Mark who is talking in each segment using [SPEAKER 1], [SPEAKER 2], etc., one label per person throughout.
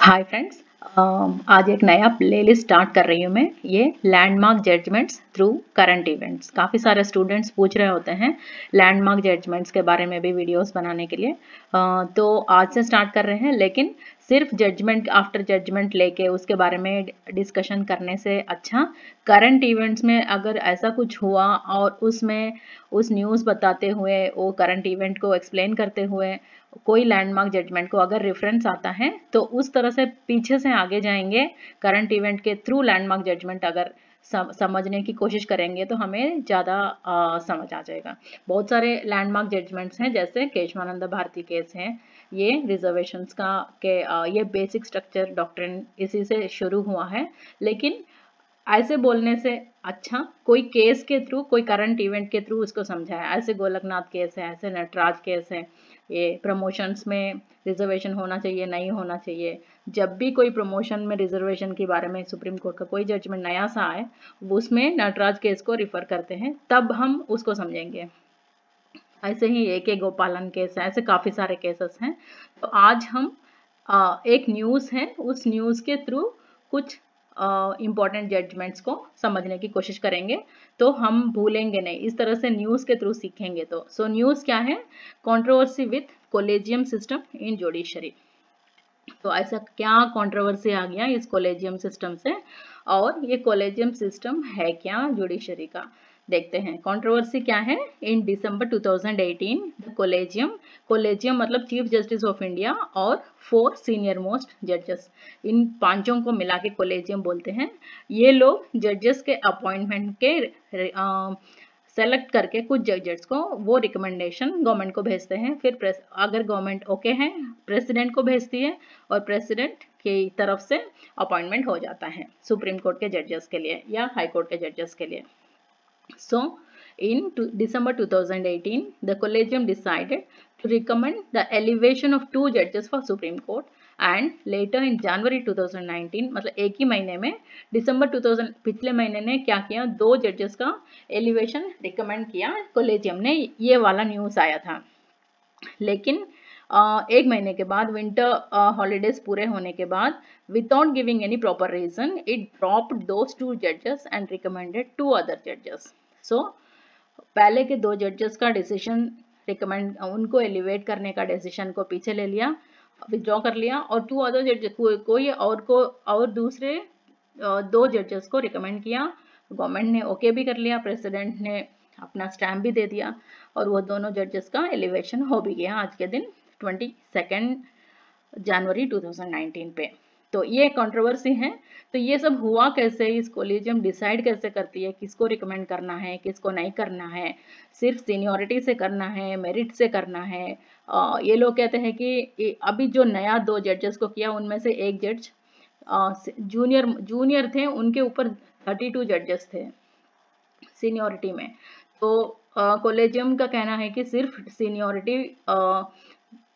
[SPEAKER 1] Hi friends, आज एक नया प्लेलिस्ट स्टार्ट कर रही हूँ मैं। ये landmark judgments through current events. काफ़ी सारे स्टूडेंट्स पूछ रहे होते हैं लैंडमार्क जजमेंट्स के बारे में भी वीडियोस बनाने के लिए। तो आज से स्टार्ट कर रहे हैं, लेकिन सिर्फ जजमेंट आफ्टर जजमेंट लेके उसके बारे में डिस्कशन करने से अच्छा करंट इवेंट्स में अगर ऐसा कुछ हुआ और उसमें उस न्यूज़ बताते हुए, वो करंट इवेंट को एक्सप्लेन करते हुए कोई लैंडमार्क जजमेंट को अगर रेफरेंस आता है तो उस तरह से पीछे से आगे जाएंगे। करंट इवेंट के थ्रू लैंडमार्क जजमेंट अगर समझने की कोशिश करेंगे तो हमें ज़्यादा समझ आ जाएगा। बहुत सारे लैंडमार्क जजमेंट्स हैं, जैसे केशवानंद भारती केस हैं। ये रिजर्वेशंस का ये बेसिक स्ट्रक्चर डॉक्ट्रिन इसी से शुरू हुआ है। लेकिन ऐसे बोलने से अच्छा कोई केस के थ्रू, कोई करंट इवेंट के थ्रू उसको समझाया। ऐसे गोलकनाथ केस है, ऐसे नटराज केस है। ये प्रमोशंस में रिजर्वेशन होना चाहिए, नहीं होना चाहिए। जब भी कोई प्रमोशन में रिजर्वेशन के बारे में सुप्रीम कोर्ट का कोई जजमेंट नया सा आए, उसमें नटराज केस को रिफर करते हैं, तब हम उसको समझेंगे। ऐसे ही एक गोपालन केस है, ऐसे काफ़ी सारे केसेस हैं। तो आज हम एक न्यूज़ है, उस न्यूज़ के थ्रू कुछ इम्पॉर्टेंट जजमेंट्स को समझने की कोशिश करेंगे, तो हम भूलेंगे नहीं। इस तरह से न्यूज़ के थ्रू सीखेंगे। तो न्यूज़ क्या है? Controversy with collegium system in judiciary. तो ऐसा क्या कंट्रोवर्सी आ गया इस कोलेजियम सिस्टम से, और ये कोलेजियम सिस्टम है क्या जुडिशरी का, देखते हैं। कंट्रोवर्सी क्या है? इन दिसंबर 2018 कोलेजियम मतलब चीफ जस्टिस ऑफ इंडिया और 4 सीनियर मोस्ट जजेस, इन पांचों को मिला के कोलेजियम बोलते हैं। ये लोग जजेस के अपॉइंटमेंट के सेलेक्ट करके कुछ जजेस को वो रिकमेंडेशन गवर्नमेंट को भेजते हैं। फिर अगर गवर्नमेंट ओके है, प्रेसिडेंट को भेजती है, और प्रेसिडेंट की तरफ से अपॉइंटमेंट हो जाता है सुप्रीम कोर्ट के जजेस के लिए या हाई कोर्ट के जजेस के लिए। So, in December 2018, the Collegium decided to recommend the elevation of 2 judges for Supreme Court, and later in January 2019, मतलब एक ही महीने में, दिसंबर 2000 पिछले महीने ने क्या किया, 2 जजेस का एलिवेशन रिकमेंड किया कोलेजियम ने। ये वाला न्यूज़ आया था। लेकिन एक महीने के बाद, विंटर हॉलीडेज पूरे होने के बाद, without giving any proper reason, it dropped those 2 जजेस एंड रिकमेंडेड 2 अदर जजेस। सो पहले के 2 जजेस का डिसीजन रिकमेंड, उनको एलिवेट करने का डिसीजन को पीछे ले लिया, विथड्रॉ कर लिया, और 2 अदर जजेस और दूसरे 2 जजेस को रिकमेंड किया। गवर्नमेंट ने ओके भी कर लिया, प्रेसिडेंट ने अपना स्टैम्प भी दे दिया, और वो दोनों जजेस का एलिवेशन हो भी गया आज के दिन 22 जनवरी 2019 पे। तो ये कंट्रोवर्सी है। तो ये सब हुआ कैसे? इस कोलेजियम डिसाइड कैसे करती है किसको रिकमेंड करना है, किसको नहीं करना है? सिर्फ सीनियरिटी से करना है, मेरिट से करना है? ये लोग कहते हैं कि अभी जो नया 2 जजेस को किया, उनमें से एक जज जूनियर थे, उनके ऊपर 32 जजेस थे सीनियरिटी में। तो कोलेजियम का कहना है कि सिर्फ सीनियरिटी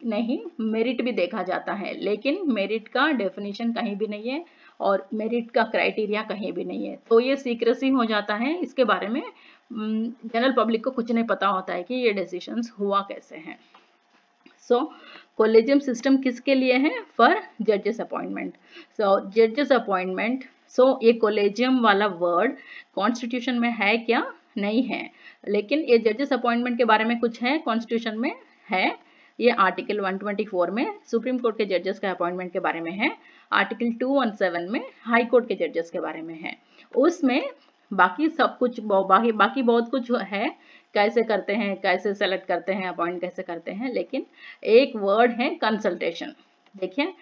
[SPEAKER 1] नहीं, मेरिट भी देखा जाता है। लेकिन मेरिट का डेफिनेशन कहीं भी नहीं है, और मेरिट का क्राइटेरिया कहीं भी नहीं है। तो ये सीक्रेसी हो जाता है, इसके बारे में जनरल पब्लिक को कुछ नहीं पता होता है कि ये डिसीजंस हुआ कैसे हैं। सो कोलेजियम सिस्टम किसके लिए है? फॉर जजेस अपॉइंटमेंट। सो जजेस अपॉइंटमेंट, ये कोलेजियम वाला वर्ड कॉन्स्टिट्यूशन में है क्या? नहीं है। लेकिन ये जजेस अपॉइंटमेंट के बारे में कुछ है, कॉन्स्टिट्यूशन में है। ये आर्टिकल 124 में सुप्रीम कोर्ट के जजेस के अपॉइंटमेंट के बारे में है। आर्टिकल 217 में हाई कोर्ट के जजेस के बारे में है। उसमें बाकी सब कुछ, बाकी बहुत कुछ है, कैसे करते हैं, कैसे सेलेक्ट करते हैं, अपॉइंट कैसे करते हैं। लेकिन एक वर्ड है कंसल्टेशन। देखिए,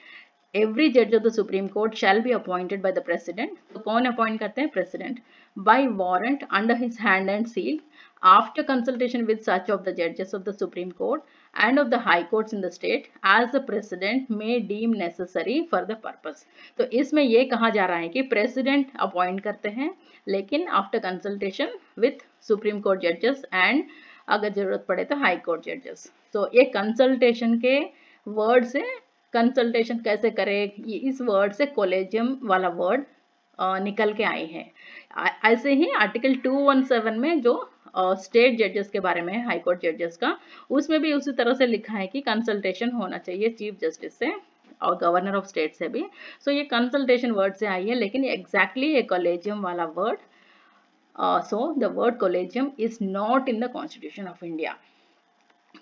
[SPEAKER 1] एवरी जज of the supreme court shall be appointed by the president. तो कौन अपॉइंट करते हैं? President. By warrant under his hand and seal, after consultation with such of the judges of the Supreme Court and of the high courts in the state as the president may deem necessary for the purpose। तो इसमें ये कहा जा रहा है कि president appoint करते हैं, लेकिन after consultation with supreme court जजेस एंड अगर जरूरत पड़े तो हाई कोर्ट जजेस। तो ये कंसल्टेशन के वर्ड से, कंसल्टेशन कैसे करें, इस वर्ड से कोलेजियम वाला वर्ड निकल के आए हैं। ऐसे ही आर्टिकल 217 में जो स्टेट जजेस के बारे में है, हाई कोर्ट जजेस का, उसमें भी उसी तरह से लिखा है कि कंसल्टेशन होना चाहिए चीफ जस्टिस से और गवर्नर ऑफ स्टेट से भी। सो ये कंसल्टेशन वर्ड से आई है, लेकिन एग्जैक्टली ये कॉलेजियम वाला word, so the word collegium is not in the constitution of India.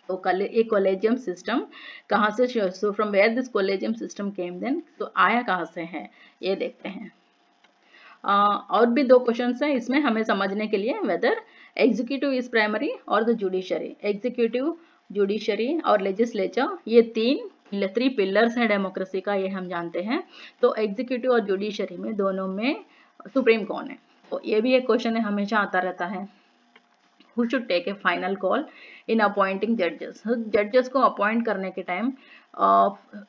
[SPEAKER 1] तो एक कॉलेजियम सिस्टम कहाँ से, so from where this collegium system came then, तो आया कहाँ से है ये देखते हैं। और भी दो क्वेश्चंस हैं इसमें हमें समझने के लिए, वेदर एग्जीक्यूटिव इज प्राइमरी और द जुडिशरी। एग्जीक्यूटिव, जुडिशरी और लेजिस्लेचर ये थ्री पिलर्स हैं डेमोक्रेसी का, ये हम जानते हैं। तो एग्जीक्यूटिव और जुडिशरी में दोनों में सुप्रीम कौन है, तो ये भी एक क्वेश्चन है, हमेशा आता रहता है। Who should take a final call in appointing judges? जजेस को अपॉइंट करने के टाइम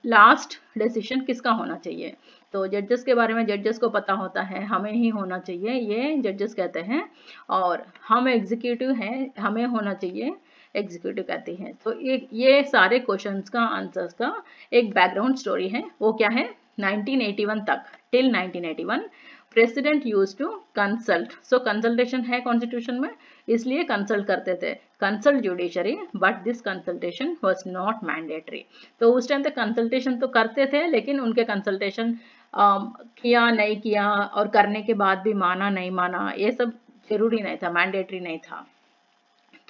[SPEAKER 1] लास्ट डिसीजन किसका होना चाहिए, तो जजेस के बारे में जजेस को पता होता है, हमें ही होना चाहिए, ये जजेस कहते हैं। और हम एग्जीक्यूटिव हैं, हमें होना चाहिए, एग्जीक्यूटिव कहती है। तो ये सारे क्वेश्चंस का आंसर्स का एक बैकग्राउंड स्टोरी है। वो क्या है, 1981 तक, till 1981 president use to consult. So consultation है कॉन्स्टिट्यूशन में, इसलिए कंसल्ट करते थे, consult judiciary, but this consultation was not mandatory. तो उस टाइम तक कंसल्टेशन तो करते थे, लेकिन उनके कंसल्टेशन किया नहीं किया और करने के बाद भी माना नहीं माना, ये सब जरूरी नहीं था, मैंडेटरी नहीं था।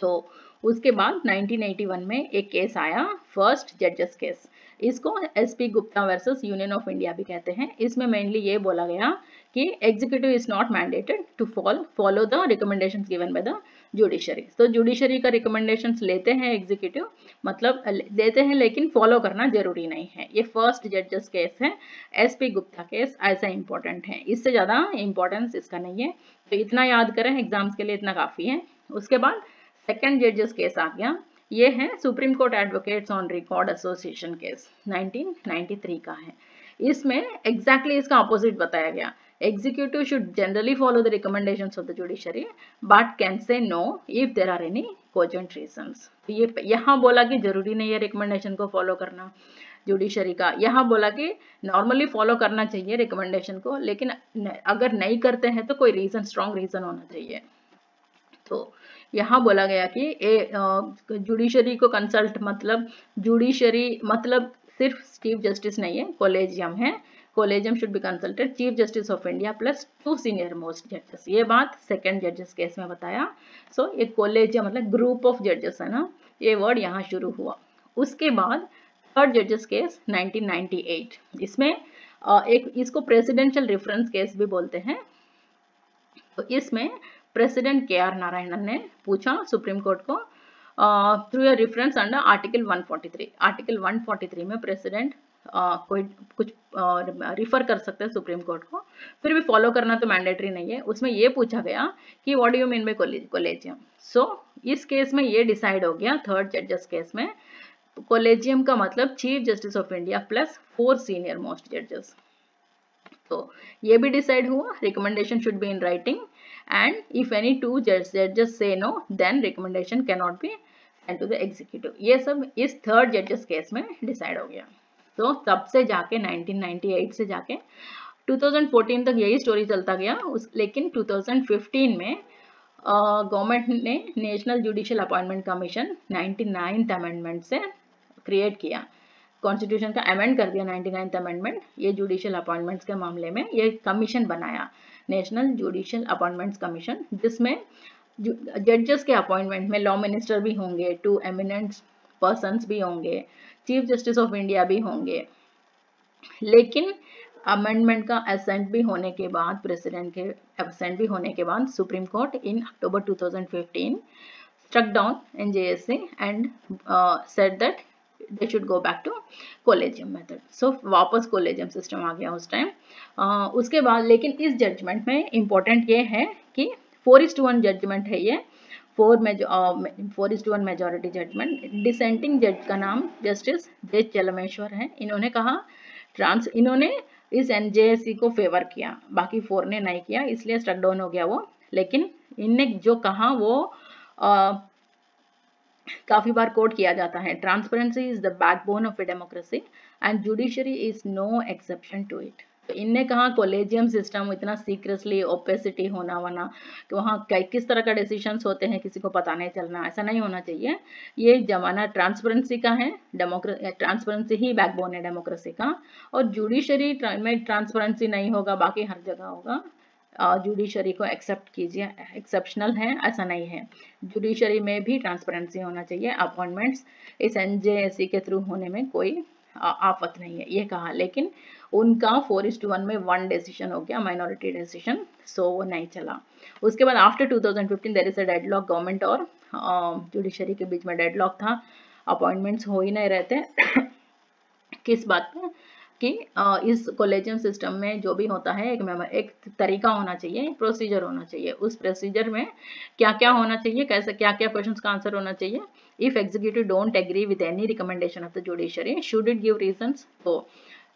[SPEAKER 1] तो उसके बाद 1981 में एक केस आया, फर्स्ट जजेस केस। इसको SP Gupta versus union of India भी कहते हैं। इसमें मेनली ये बोला गया कि executive is not mandated to follow the recommendations given by the judiciary. तो जुडिशरी का रिकमेंडेशंस लेते हैं एग्जीक्यूटिव, मतलब देते हैं, लेकिन फॉलो करना जरूरी नहीं है। ये फर्स्ट जजेस केस है, एसपी गुप्ता केस ऐसा इंपॉर्टेंट है, इससे ज्यादा इंपॉर्टेंस इसका नहीं है। तो इतना याद करें, एग्जाम्स के लिए इतना काफी है। उसके बाद सेकेंड जजेस केस आ गया, ये है supreme court advocates on record association case, 1993 का है। इसमें एग्जैक्टली इसका अपोजिट बताया गया, executive should generally follow the recommendations of the judiciary but can say no if there are any cogent reasons. ये यहाँ बोला कि जरूरी नहीं है रिकमेंडेशन को फॉलो करना जुडिशरी का, यहाँ बोला कि नॉर्मली फॉलो करना चाहिए रिकमेंडेशन को, लेकिन अगर नहीं करते हैं तो कोई रीजन, स्ट्रॉन्ग रीजन होना चाहिए। तो यहाँ बोला गया कि जुडिशरी को कंसल्ट, मतलब जुडिशरी मतलब सिर्फ चीफ जस्टिस नहीं है, कॉलेजियम है, collegium should be consulted chief justice of India plus 2 senior most जजेस। ये बात सेकंड जजेस केस में बताया। सो ये कॉलेजियम मतलब ग्रुप ऑफ जजेस है ना, ये वर्ड यहाँ शुरू हुआ। उसके बाद थर्ड जजेस केस 1998, इसमें एक इसको प्रेसिडेंशियल रेफरेंस केस भी बोलते हैं। तो इसमें प्रेसिडेंट के.आर. नारायणन ने पूछा सुप्रीम कोर्ट को through a reference under article 143। Article 143 में प्रेसिडेंट कोई कुछ रिफर कर सकते हैं सुप्रीम कोर्ट को, फिर भी फॉलो करना तो मैंडेटरी नहीं है। उसमें ये पूछा गया कि what do you mean by collegium. So इस केस में ये डिसाइड हो गया, थर्ड जजेस केस में, कॉलेजियम का मतलब chief justice of India plus 4 senior most जजेस। तो ये भी डिसाइड हुआ, recommendation should be in writing and if any two judges say no then recommendation cannot be sent to the executive। ये सब इस थर्ड जजेस केस में डिसाइड हो गया। तो तब से जाके 1998 से जाके 2014 तक यही स्टोरी चलता गया। लेकिन 2015 में गवर्नमेंट ने national judicial appointment commission 99th amendment से क्रिएट किया, कॉन्स्टिट्यूशन का अमेंड कर दिया 99th अमेंडमेंट। ये जुडिशियल अपॉइंटमेंट्स के मामले में ये कमीशन बनाया, नेशनल जुडिशियल अपॉइंटमेंट्स कमीशन, जिसमें जजेस के अपॉइंटमेंट में लॉ मिनिस्टर भी होंगे, 2 एमिनेंट पर्सन्स भी होंगे, चीफ जस्टिस ऑफ इंडिया भी होंगे। लेकिन अमेंडमेंट का असेंट भी होने के बाद, प्रेसिडेंट के असेंट भी होने के बाद, supreme court in October 2015 struck down NJSA and said that they should go back to collegium method। So वापस collegium system आ गया उस टाइम। उसके बाद लेकिन इस जजमेंट में इम्पोर्टेंट ये है कि 4:1 जजमेंट है ये, 4:1 मेजोरिटी जजमेंट। डिसेंटिंग जज का नाम जस्टिस जे चलमेश्वर है। इन्होंने कहा इन्होंने इस NJSC को फेवर किया, बाकी 4 ने नहीं किया, इसलिए स्ट्रक डाउन हो गया वो। लेकिन इनने जो कहा वो काफी बार कोट किया जाता है, transparency is the backbone of a democracy and judiciary is no exception to it. तो इनने कहा कोलेजियम सिस्टम इतना सीक्रेटली ओपेसिटी होना वना कि वहाँ किस तरह का डिसीजंस होते हैं किसी को पता नहीं चलना, ऐसा नहीं होना चाहिए। ये जमाना ट्रांसपेरेंसी का है, ट्रांसपेरेंसी ही बैकबोन है डेमोक्रेसी का। और जुडिशरी में ट्रांसपेरेंसी नहीं होगा, बाकी हर जगह होगा। जुडिशरी को एक्सेप्ट कीजिए, एक्सेप्शनल है ऐसा नहीं है, जुडिशरी में भी ट्रांसपेरेंसी होना चाहिए। अपॉइंटमेंट्स इस एनजेएसी के थ्रू होने में कोई आफत नहीं है ये कहा। लेकिन उनका 4:1 में 1 डिसीजन हो गया, माइनॉरिटी डिसीजन, सो वो नहीं चला। उसके बाद after 2015 there is a deadlock, government और जुडिशरी के बीच में डेडलॉक था, अपॉइंटमेंट्स हो ही नहीं रहते। किस बात पे कि इस कॉलेजियम सिस्टम में जो भी होता है एक तरीका होना चाहिए, एक प्रोसीजर होना चाहिए। उस प्रोसीजर में क्या क्या होना चाहिए, कैसे क्या क्या क्वेश्चंस का आंसर होना चाहिए। If executive don't agree with any recommendation of the judiciary should it give reasons. तो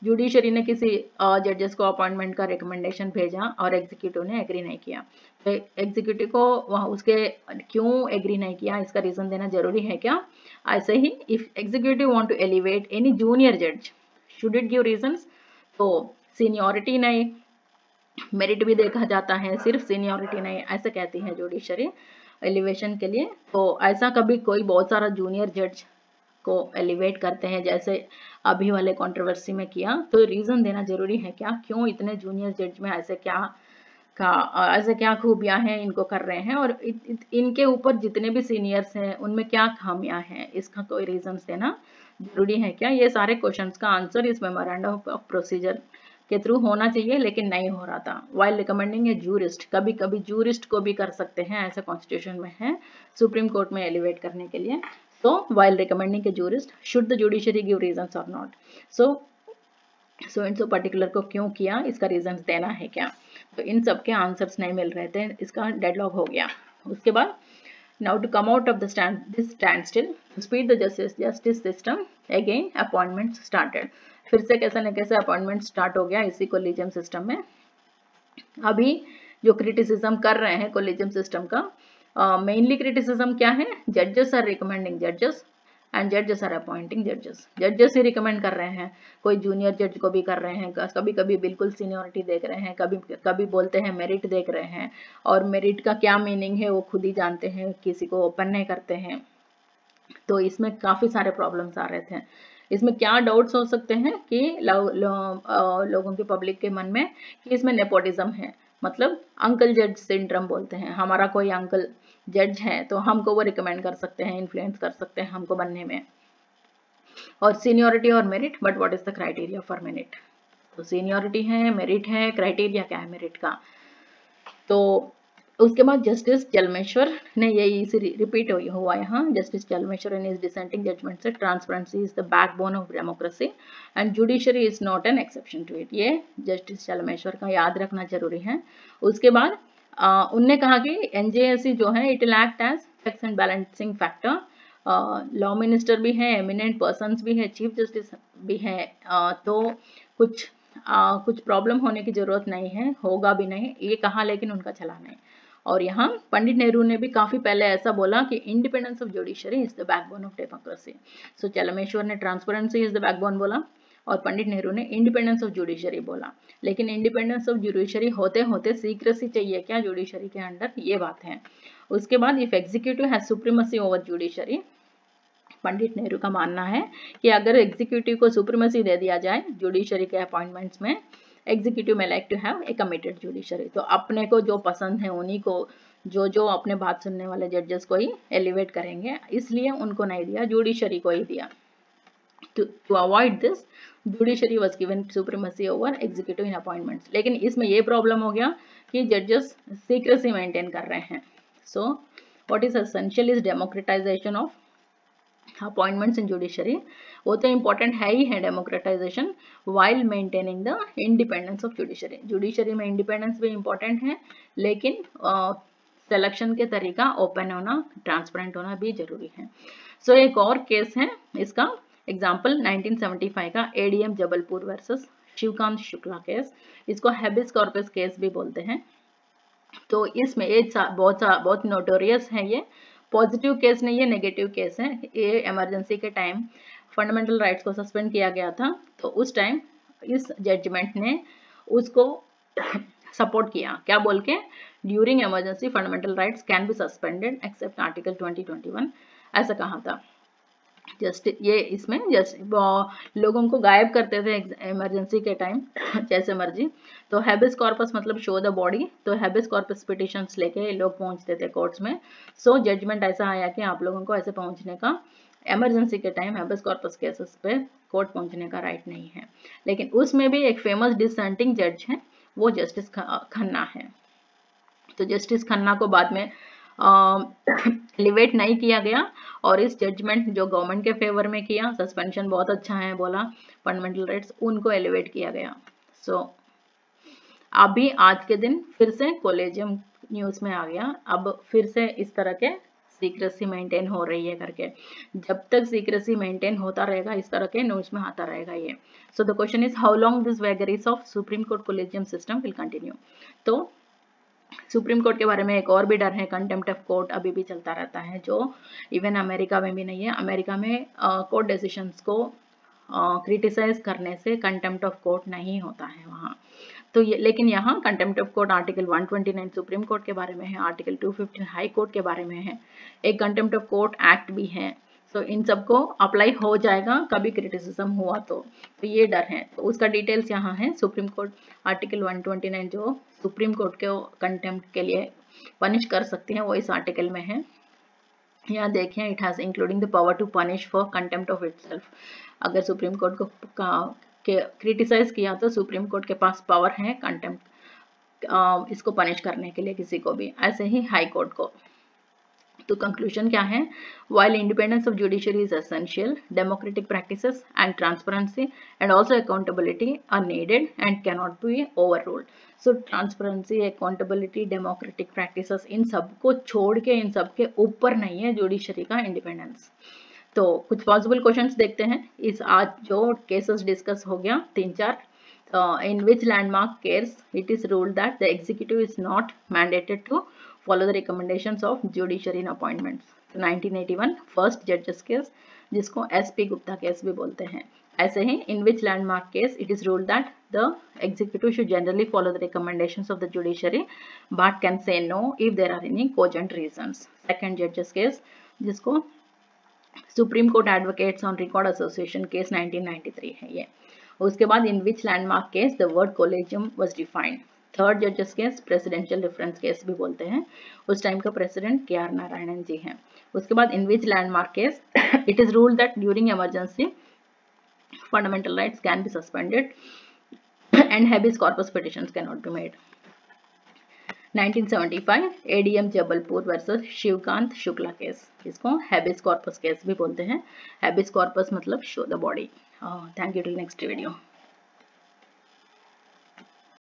[SPEAKER 1] जुडिशरी ने किसी जजेस को अपॉइंटमेंट का रिकमेंडेशन भेजा और एग्जीक्यूटिव ने एग्री नहीं किया, तो एग्जीक्यूटिव को वहाँ उसके क्यों एग्री नहीं किया इसका रीजन देना जरूरी है क्या। ऐसे ही if executive want to elevate any junior जज शुड इट गिव रीजंस। तो सीनियरिटी नहीं, मेरिट भी देखा जाता है, सिर्फ सीनियरिटी नहीं, ऐसे कहती है जुडिशरी एलिवेशन के लिए। तो ऐसा कभी कोई बहुत सारा जूनियर जज को एलिवेट करते हैं जैसे अभी वाले कंट्रोवर्सी में किया, तो रीजन देना जरूरी है क्या, क्यों इतने जूनियर जज में ऐसे क्या खूबियां हैं इनको कर रहे हैं, और इनके ऊपर जितने भी सीनियर्स हैं उनमें क्या खामियां हैं, इसका कोई रीजन देना जरूरी है क्या। ये सारे क्वेश्चंस का आंसर इस मेमोरेंडम ऑफ प्रोसीजर के थ्रू होना चाहिए, लेकिन नहीं हो रहा था। वाइल रिकमेंडिंग ए जूरिस्ट, कभी कभी जूरिस्ट को भी कर सकते हैं, ऐसा कॉन्स्टिट्यूशन में है सुप्रीम कोर्ट में एलिवेट करने के लिए। So while recommending a jurist, should the judiciary give reasons or not? So इन सब पर्टिकुलर को क्यों किया, इसका रीजंस देना है क्या। तो इन सब के आंसर्स नहीं मिल रहे थे, इसका डेडलॉक हो गया। उसके बाद now to come out of the standstill, to speed the justice system, again appointments started। फिर से कैसे न कैसे अपॉइंटमेंट स्टार्ट हो गया इसी कोलिजियम सिस्टम में। अभी जो क्रिटिसिज्म कर रहे हैं कोलिजियम सिस्टम का, मेनली क्रिटिसिज्म क्या है, जजेस आर रिकमेंडिंग जजेस एंड जजेस आर अपॉइंटिंग जजेस। जजेस ही रिकमेंड कर रहे हैं, कोई जूनियर जज को भी कर रहे हैं, कभी कभी बिल्कुल सीनियरिटी देख रहे हैं, कभी कभी बोलते हैं मेरिट देख रहे हैं, और मेरिट का क्या मीनिंग है वो खुद ही जानते हैं, किसी को ओपन नहीं करते हैं। तो इसमें काफी सारे प्रॉब्लम्स आ रहे थे। इसमें क्या डाउट्स हो सकते हैं कि लोगों के पब्लिक के मन में कि इसमें नेपोटिज्म है, मतलब अंकल जज सिंड्रोम बोलते हैं, हमारा कोई अंकल जज है तो हमको वो रिकमेंड कर सकते हैं, इन्फ्लुएंस कर सकते हैं हमको बनने में। और सीनियरिटी और merit, but what is the criteria for merit. तो सीनियरिटी है, मेरिट है, क्राइटेरिया क्या है मेरिट का। तो उसके बाद जस्टिस जलमेश्वर ने यही रिपीट हुआ यहाँ, justice Chelameswar in is dissenting judgement say transparency is the backbone of democracy and judiciary is not an exception to it. ये जस्टिस जलमेश्वर का याद रखना जरूरी है। उसके बाद उनने कहा कि एनजेएसी जो है it will act as checks and balancing factor. Law minister भी है, एमिनेंट पर्सन्स भी है, चीफ जस्टिस भी है, तो कुछ प्रॉब्लम होने की जरूरत नहीं है, होगा भी नहीं ये कहा, लेकिन उनका चला नहीं। और यहाँ पंडित नेहरू ने भी काफी पहले ऐसा बोला कि independence of judiciary is the backbone of democracy. So Chelameswar ने ट्रांसपेरेंसी इज द बैकबोन बोला और पंडित नेहरू ने इंडिपेंडेंस ऑफ जुडिशरी बोला। लेकिन इंडिपेंडेंस ऑफ जुडिशरी होते होते सीक्रेसी चाहिए क्या जुडिशरी के अंडर, ये बात है। उसके बाद if executive has supremacy over judiciary, Pandit Nehru का मानना है कि अगर एग्जीक्यूटिव को सुप्रीमेसी दे दिया जाए जुडिशरी के अपॉइंटमेंट्स में, एग्जीक्यूटिव में like to have a committed judiciary, तो अपने को जो पसंद है उन्हीं को, जो अपने बात सुनने वाले जजेस को ही एलिवेट करेंगे, इसलिए उनको नहीं दिया, जुडिशरी को ही दिया। To avoid this judiciary was given supremacy over executive in appointments. लेकिन इसमें ये प्रॉब्लम हो गया कि जजेस सीक्रेसी मेंटेन कर रहे हैं। So what is essential is democratisation of appointments in judiciary. वो तो इम्पोर्टेंट है ही है democratisation, while maintaining the independence of judiciary. Judiciary में इंडिपेंडेंस भी इम्पोर्टेंट है, लेकिन सिलेक्शन के तरीका ओपन होना, ट्रांसपेरेंट होना भी जरूरी है। सो एक और केस है इसका एग्जाम्पल 1975 का ADM Jabalpur versus Shivkant Shukla case, इसको हैबिस कॉर्पस केस भी बोलते हैं। तो इसमें बहुत नोटोरियस है, ये पॉजिटिव केस नहीं है, नेगेटिव केस है। ये इमरजेंसी के टाइम फंडामेंटल राइट्स को सस्पेंड किया गया था, तो उस टाइम इस जजमेंट ने उसको सपोर्ट किया, क्या बोल के, during emergency fundamental rights can be suspended except article 2021, ऐसा कहा था। जस्ट ये इसमें जस्ट लोगों को गायब करते थे इमरजेंसी के टाइम जैसे मर्जी। तो हैबिस कॉर्पस मतलब शो द बॉडी, तो हैबिस कॉर्पस पिटिशंस लेके लोग पहुंचते थे कोर्ट्स में। सो जजमेंट ऐसा आया कि आप लोगों को ऐसे पहुंचने का, इमरजेंसी के टाइम हैबिस कॉर्पस केसेस पे कोर्ट पहुंचने का राइट नहीं है। लेकिन उसमें भी एक फेमस डिसेंटिंग जज है, वो जस्टिस खन्ना है। तो जस्टिस खन्ना को बाद में एलिवेट नहीं किया गया, और इस जजमेंट जो गवर्नमेंट के फेवर में किया, सस्पेंशन बहुत अच्छा है बोला, फंडामेंटल राइट्स, उनको एलिवेट किया गया। सो अभी आज के दिन फिर से कॉलेजियम न्यूज में आ गया, अब फिर से इस तरह के सीक्रेसी मेंटेन हो रही है करके। जब तक सीक्रेसी मेंटेन होता रहेगा इस तरह के न्यूज में आता रहेगा ये। So the question is how long this vagaries of Supreme Court collegium system will continue. तो सुप्रीम कोर्ट के बारे में एक और भी डर है, कंटेम्प्ट ऑफ कोर्ट अभी भी चलता रहता है, जो इवन अमेरिका में भी नहीं है। अमेरिका में कोर्ट डिसीजंस को क्रिटिसाइज करने से कंटेम्प्ट ऑफ कोर्ट नहीं होता है वहाँ। तो ये, लेकिन यहाँ contempt of court article 129 supreme court के बारे में है, आर्टिकल 215 हाई कोर्ट के बारे में है, एक कंटेम्प्ट ऑफ कोर्ट एक्ट भी है। तो इन सबको अप्लाई हो जाएगा कभी क्रिटिसिज्म हुआ तो ये डर है। तो उसका डिटेल्स यहाँ है। सुप्रीम कोर्ट आर्टिकल 129 जो सुप्रीम कोर्ट के कंटेम्प्ट के लिए पनिश कर सकती है, वो इस आर्टिकल में है। यहाँ देखें, it has including the power to punish for contempt of itself. अगर सुप्रीम कोर्ट को क्रिटिसाइज किया तो सुप्रीम कोर्ट के पास पावर है कंटेम्प्ट इसको पनिश करने के लिए किसी को भी, ऐसे ही हाई कोर्ट को। तो कंक्लूजन क्या है, while independence of judiciary is essential, democratic practices and transparency and also accountability are needed and cannot be overruled. So transparency, accountability, democratic practices, इन सब को छोड़ के, इन सब के ऊपर नहीं है जुडिशरी का इंडिपेंडेंस। तो कुछ पॉसिबल क्वेश्चंस देखते हैं। इस आज जो केसेस डिस्कस हो गया 3-4, in which landmark case it is ruled that the executive is not mandated to follow the recommendations of judiciary in appointments. 1981 first जजेस केस, जिसको SP गुप्ता केस भी बोलते हैं। ऐसे ही in which landmark case it is ruled that the executive should generally follow the recommendations of the judiciary but can say no if there are any cogent reasons. Second जजेस case, जिसको Supreme court advocates on record association case 1993 है ये। उसके बाद in which landmark case the word collegium was defined. Third जजेस case presidential reference case भी बोलते हैं, उस टाइम का प्रेसिडेंट KR नारायणन जी हैं। उसके बाद in which landmark case it is ruled that during emergency fundamental rights can be suspended and habeas corpus petitions can not be made. 1975 ADM Jabalpur versus Shivkant Shukla case, इसको habeas corpus case भी बोलते हैं। Habeas corpus मतलब show the body. Thank you, till next video.